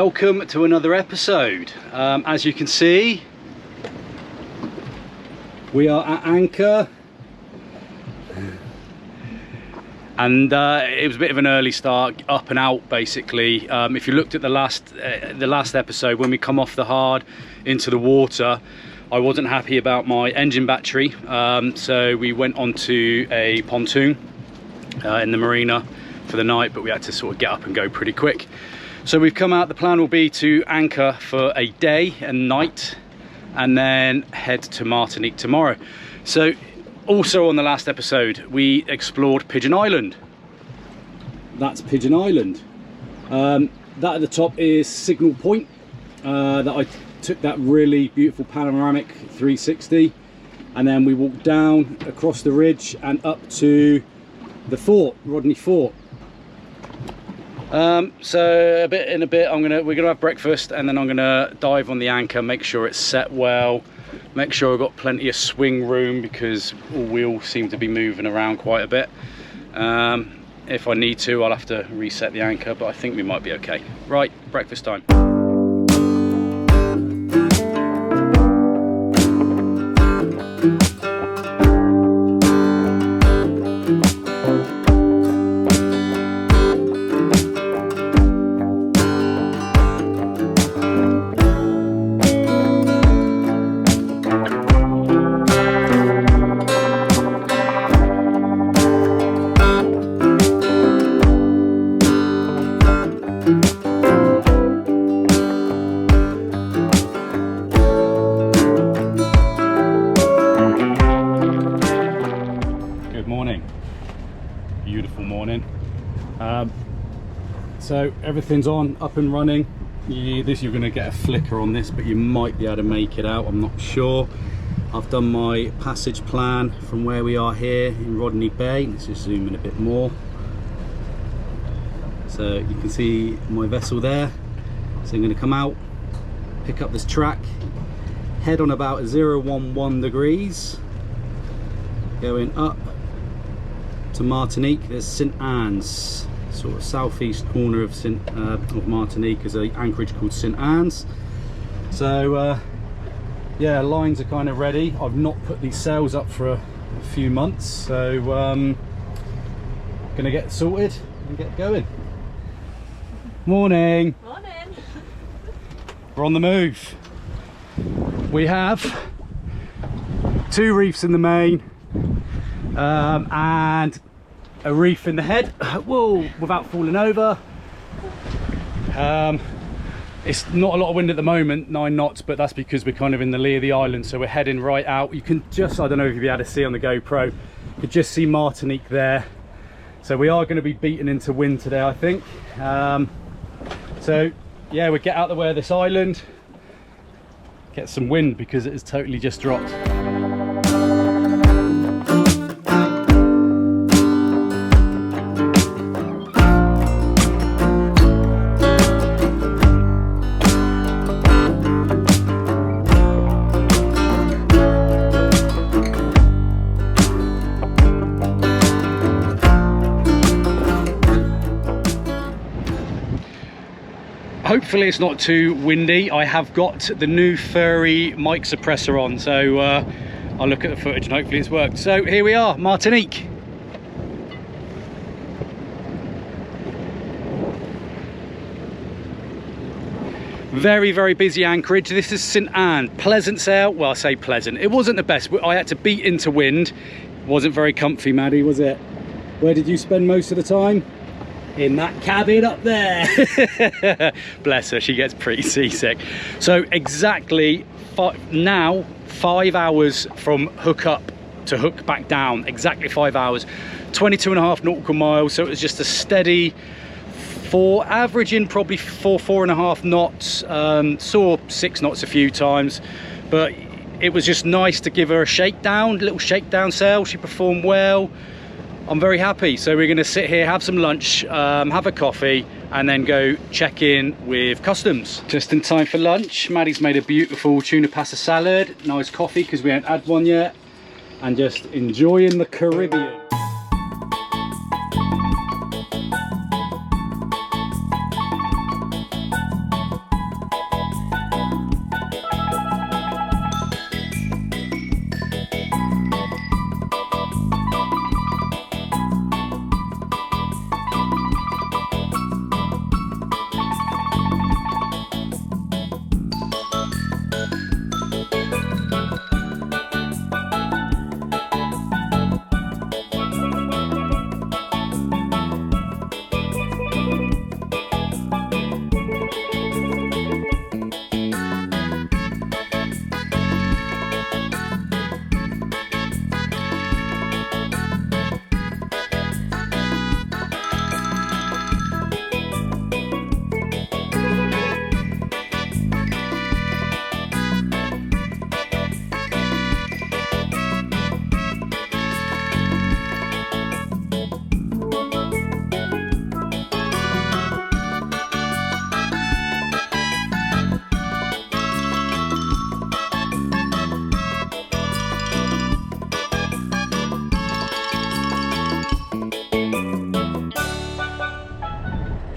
Welcome to another episode. As you can see, we are at anchor, and it was a bit of an early start, up and out basically. If you looked at the last episode, when we come off the hard into the water, I wasn't happy about my engine battery, so we went onto a pontoon in the marina for the night, but we had to sort of get up and go pretty quick. So we've come out. The plan will be to anchor for a day and night and then head to Martinique tomorrow. So also on the last episode we explored Pigeon Island. That's Pigeon Island. That at the top is Signal Point, that I took that really beautiful panoramic 360, and then we walked down across the ridge and up to the fort, Rodney Fort. So in a bit we're gonna have breakfast, and then I'm gonna dive on the anchor, make sure it's set well, make sure I've got plenty of swing room because all wheels seem to be moving around quite a bit. If I need to, I'll have to reset the anchor, but I think we might be okay. Right, breakfast time. Beautiful morning. So everything's on, up and running. You're going to get a flicker on this, but you might be able to make it out, I'm not sure. I've done my passage plan from where we are here in Rodney Bay. Let's just zoom in a bit more. So you can see my vessel there. So I'm going to come out, pick up this track, head on about 011 degrees, going up to Martinique. There's St.Annes, sort of southeast corner of Martinique, is an anchorage called St.Annes. So yeah, lines are kind of ready. I've not put these sails up for a few months, so gonna get sorted and get going. Morning. Morning. We're on the move. We have 2 reefs in the main, and a reef in the head, whoa, without falling over. It's not a lot of wind at the moment, 9 knots, but that's because we're kind of in the lee of the island, so we're heading right out. You can just, I don't know if you'll be able to see on the GoPro, you can just see Martinique there. So we are going to be beaten into wind today, I think. So yeah, we'll get out the way of this island, get some wind because it has totally just dropped. Hopefully it's not too windy. I have got the new furry mic suppressor on, so I'll look at the footage and hopefully it's worked. So here we are, Martinique. Very, very busy anchorage. This is St.Annes. Pleasant sail. Well, I say pleasant. It wasn't the best. I had to beat into wind. Wasn't very comfy, Maddie, was it? Where did you spend most of the time? In that cabin up there. Bless her, she gets pretty seasick. So exactly now 5 hours from hook up to hook back down, exactly 5 hours, 22.5 nautical miles. So it was just a steady averaging probably 4.5 knots. Saw 6 knots a few times, but it was just nice to give her a shakedown, little shakedown sail. She performed well. I'm very happy. So we're going to sit here, have some lunch, have a coffee, and then go check in with customs. Just in time for lunch. Maddie's made a beautiful tuna pasta salad, nice coffee because we haven't had one yet, and just enjoying the Caribbean.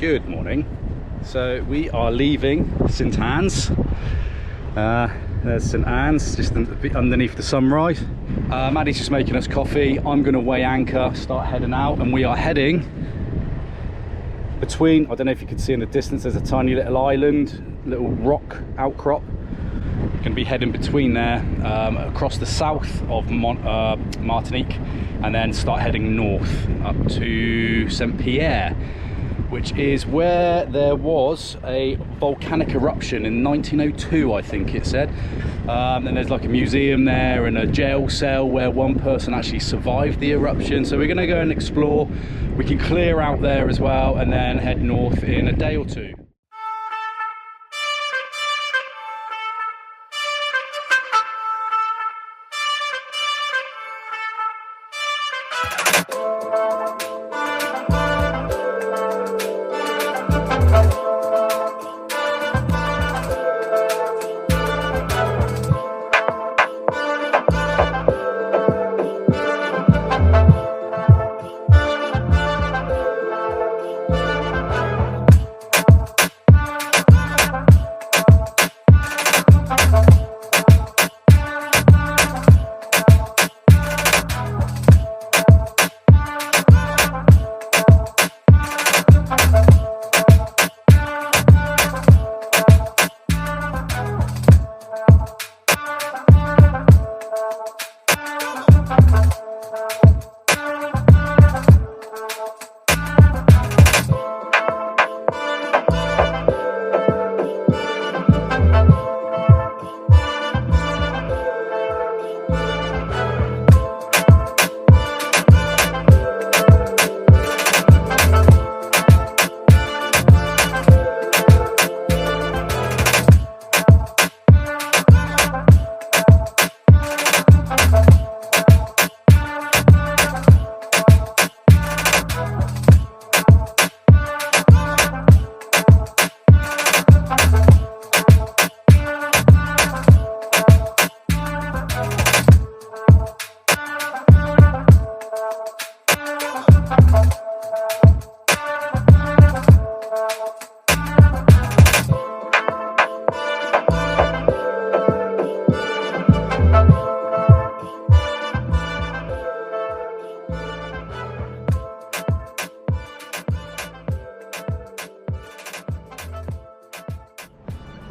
Good morning. So we are leaving St.Annes. There's St.Annes just underneath the sunrise. Maddie's just making us coffee. I'm going to weigh anchor, start heading out, and we are heading between, I don't know if you can see in the distance, there's a tiny little island, little rock outcrop. Going to be heading between there, across the south of Martinique, and then start heading north up to Saint Pierre, which is where there was a volcanic eruption in 1902, I think it said. And there's like a museum there and a jail cell where one person actually survived the eruption. So we're going to go and explore. We can clear out there as well and then head north in a day or two.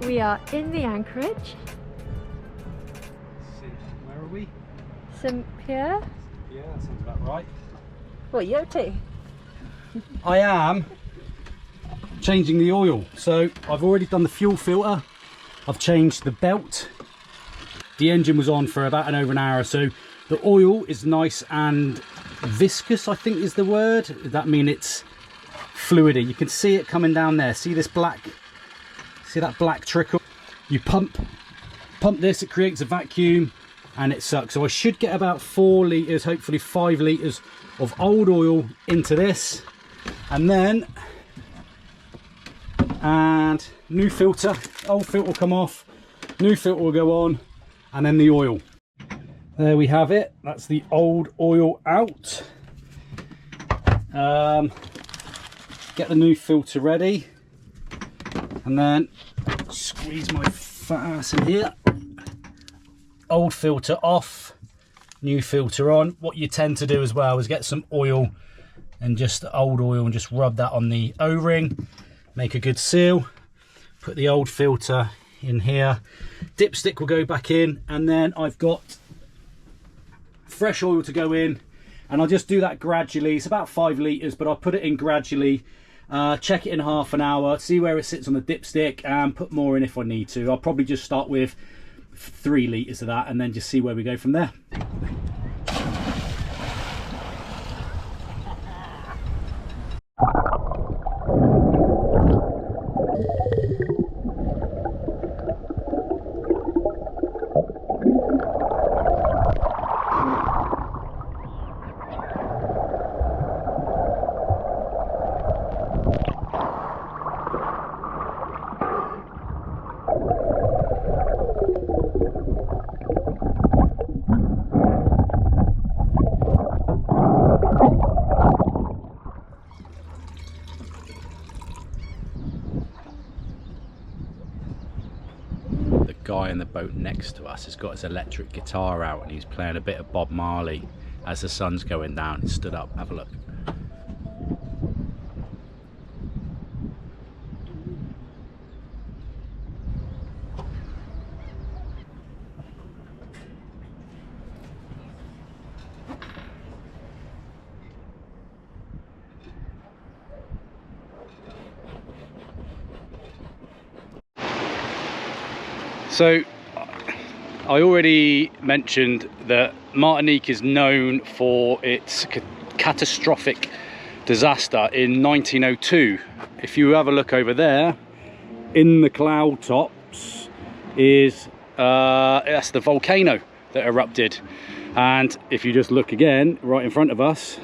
We are in the anchorage. Where are we? Saint Pierre. Yeah, that sounds about right. What are you up to? I am changing the oil. So I've already done the fuel filter. I've changed the belt. The engine was on for about over an hour. So the oil is nice and viscous, I think is the word. That means it's fluidy. You can see it coming down there. See this black? See that black trickle? You pump this, it creates a vacuum and it sucks. So I should get about 4 litres, hopefully 5 litres of old oil into this, and then new filter. Old filter will come off, new filter will go on, and then the oil. There we have it. That's the old oil out. Get the new filter ready. And then squeeze my fat ass in here. Old filter off, new filter on. What you tend to do as well is get some oil and just old oil and just rub that on the O-ring. Make a good seal. Put the old filter in here. Dipstick will go back in, and then I've got fresh oil to go in. And I'll just do that gradually. It's about 5 litres, but I'll put it in gradually. Check it in half an hour, see where it sits on the dipstick, and put more in if I need to. I'll probably just start with 3 litres of that and then just see where we go from there. guy in the boat next to us has got his electric guitar out and he's playing a bit of Bob Marley as the sun's going down. He stood up. Have a look. So I already mentioned that Martinique is known for its catastrophic disaster in 1902. If you have a look over there, in the cloud tops is that's the volcano that erupted. And if you just look again, right in front of us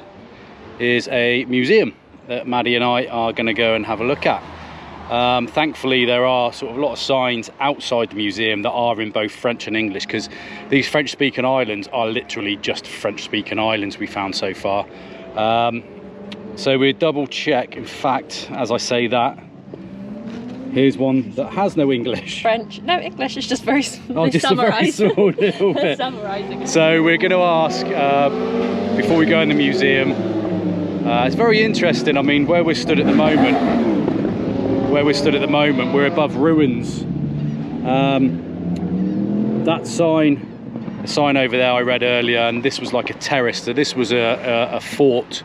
is a museum that Maddie and I are going to go and have a look at. Thankfully there are sort of a lot of signs outside the museum that are in both French and English, because these French speaking islands are literally just French speaking islands we found so far. So we double check. In fact, as I say that, here's one that has no English. French. No, English is just very oh, just a very small little bit. Summarising. So we're going to ask, before we go in the museum, it's very interesting. I mean, where we're stood at the moment, we're above ruins. That sign, the sign over there I read earlier, and this was like a terrace. So this was a fort,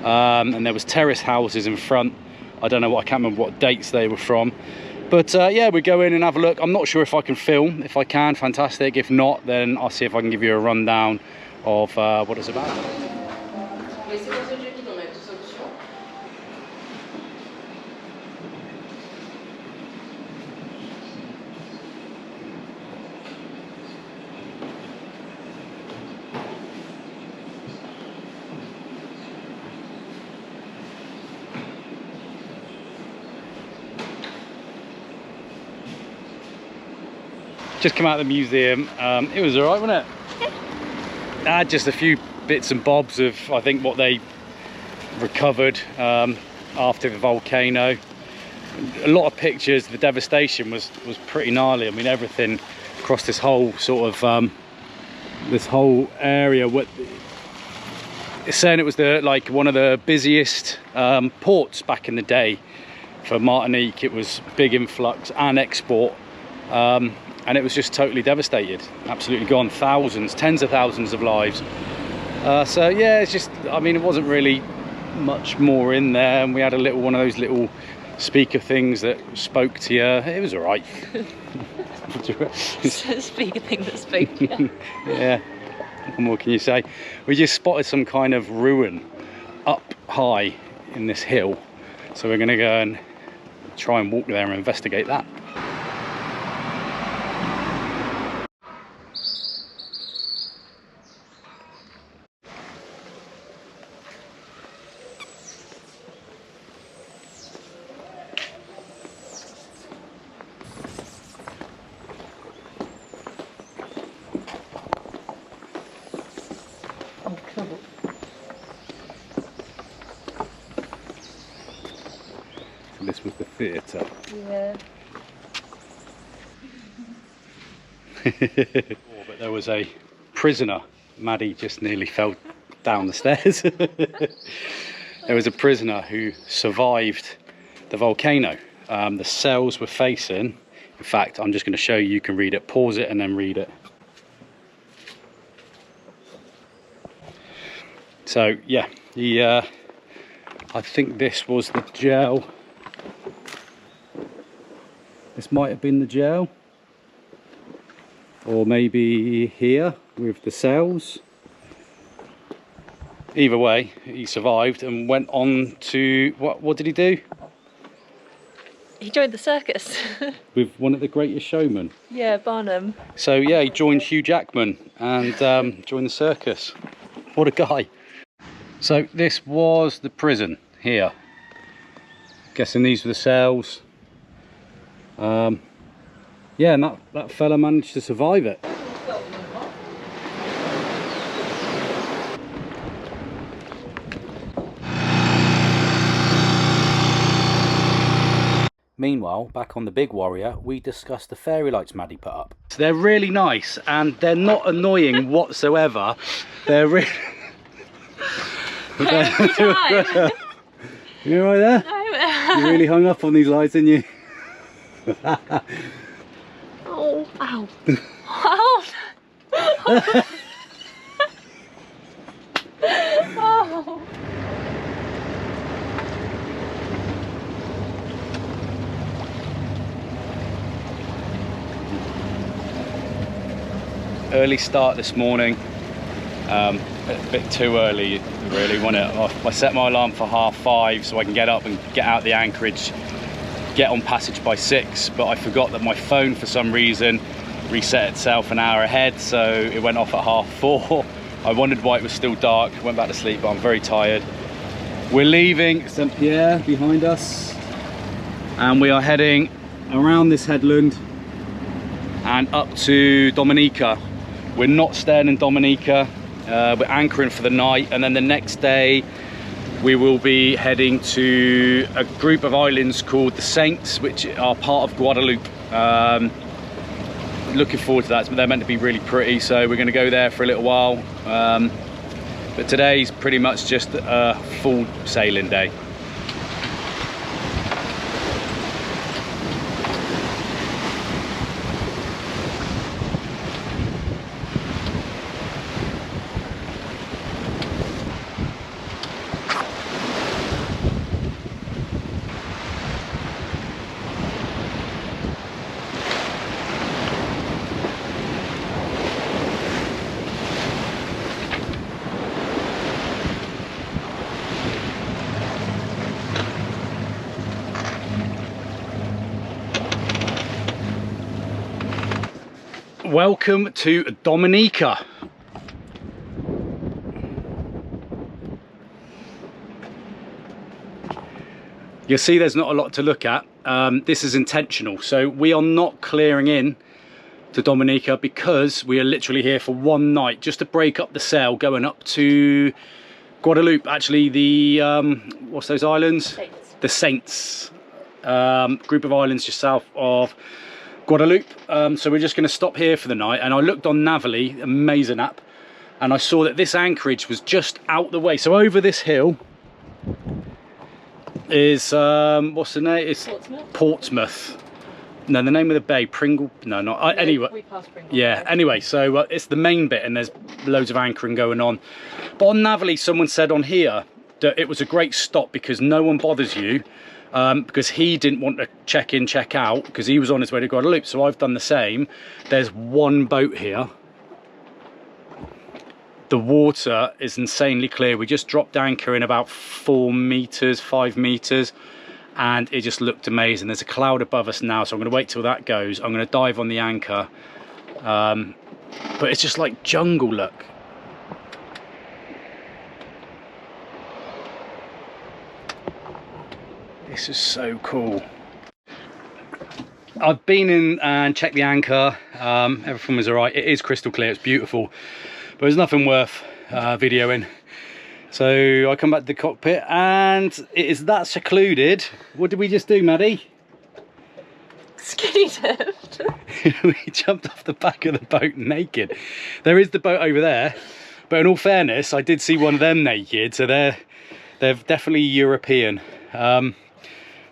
and there was terrace houses in front. I don't know I can't remember what dates they were from. But yeah, we go in and have a look. I'm not sure if I can film. If I can, fantastic. If not, then I'll see if I can give you a rundown of what it's about. Just come out of the museum. It was alright, wasn't it? Yeah. Just a few bits and bobs of, I think, what they recovered after the volcano. A lot of pictures. The devastation was pretty gnarly. I mean, everything across this whole sort of this whole area. It's saying it was like one of the busiest ports back in the day for Martinique. It was big influx and export. And it was just totally devastated, absolutely gone. Thousands, tens of thousands of lives. So yeah, it's just, I mean, it wasn't really much more in there, and we had a little one of those little speaker things that spoke to you. It was all right. Speaker thing that spoke to you. Yeah, what more can you say? We just spotted some kind of ruin up high in this hill, so we're going to go and try and walk there and investigate that. This was the theatre. Yeah. But there was a prisoner. Maddie just nearly fell down the stairs. There was a prisoner who survived the volcano. The cells were facing, in fact, I'm just going to show you, you can read it, pause it and then read it. So yeah, I think this was the jail. This might have been the jail, or maybe here with the cells. Either way, he survived and went on to, what did he do? He joined the circus. With one of the greatest showmen. Yeah, Barnum. So yeah, he joined Hugh Jackman and joined the circus. What a guy. So this was the prison here. Guessing these were the cells. Yeah, and that fella managed to survive it. Meanwhile, back on the Big Warrior, we discussed the fairy lights Maddie put up. They're really nice and they're not annoying whatsoever. They're really... Every time. You right there? No. You really hung up on these lights, didn't you? Oh, ow. Ow. Oh. Early start this morning. A bit too early, really, wasn't it? I set my alarm for 5:30 so I can get up and get out the anchorage, get on passage by 6, but I forgot that my phone for some reason reset itself an hour ahead, so it went off at 4:30. I wondered why it was still dark, went back to sleep, but I'm very tired. We're leaving Saint Pierre behind us and we are heading around this headland and up to Dominica. We're not staying in Dominica, we're anchoring for the night, and then the next day we will be heading to a group of islands called the Saints, which are part of Guadeloupe. Looking forward to that. They're meant to be really pretty, so we're going to go there for a little while. But today's pretty much just a full sailing day. Welcome to Dominica. You'll see there's not a lot to look at. This is intentional. So we are not clearing in to Dominica because we are literally here for one night, just to break up the sail going up to Guadeloupe. Actually, the, what's those islands? Saints. The Saints. Group of islands just south of Guadeloupe. So we're just going to stop here for the night, and I looked on Navily, amazing app, and I saw that this anchorage was just out the way. So over this hill is what's the name? It's Portsmouth. No, the name of the bay, Pringle. No, not anyway. We passed Pringle. Yeah. Anyway, so it's the main bit, and there's loads of anchoring going on. But on Navily, someone said on here that it was a great stop because no one bothers you. Because he didn't want to check in, check out, because he was on his way to Guadeloupe. So I've done the same. There's one boat here. The water is insanely clear. We just dropped anchor in about 4 meters, 5 meters, and it just looked amazing. There's a cloud above us now, so I'm going to wait till that goes. I'm going to dive on the anchor. But it's just like jungle, look. This is so cool. I've been in and checked the anchor. Everything was all right. It is crystal clear. It's beautiful, but there's nothing worth videoing. So I come back to the cockpit and it is that secluded. What did we just do, Maddie? Skinny dipped. We jumped off the back of the boat naked. There is the boat over there, but in all fairness, I did see one of them naked, so they're definitely European.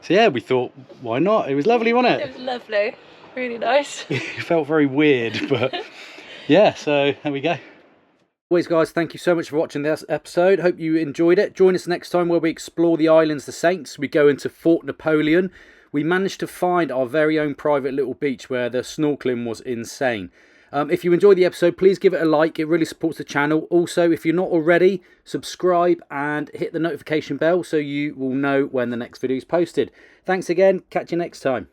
So yeah, we thought, why not? It was lovely, wasn't it? It was lovely, really nice. It felt very weird, but yeah, so there we go. Always, guys, thank you so much for watching this episode. Hope you enjoyed it. Join us next time where we explore the islands, the Saints. We go into Fort Napoleon. We managed to find our very own private little beach where the snorkeling was insane. If you enjoyed the episode, please give it a like. It really supports the channel. Also, if you're not already, subscribe and hit the notification bell so you will know when the next video is posted. Thanks again. Catch you next time.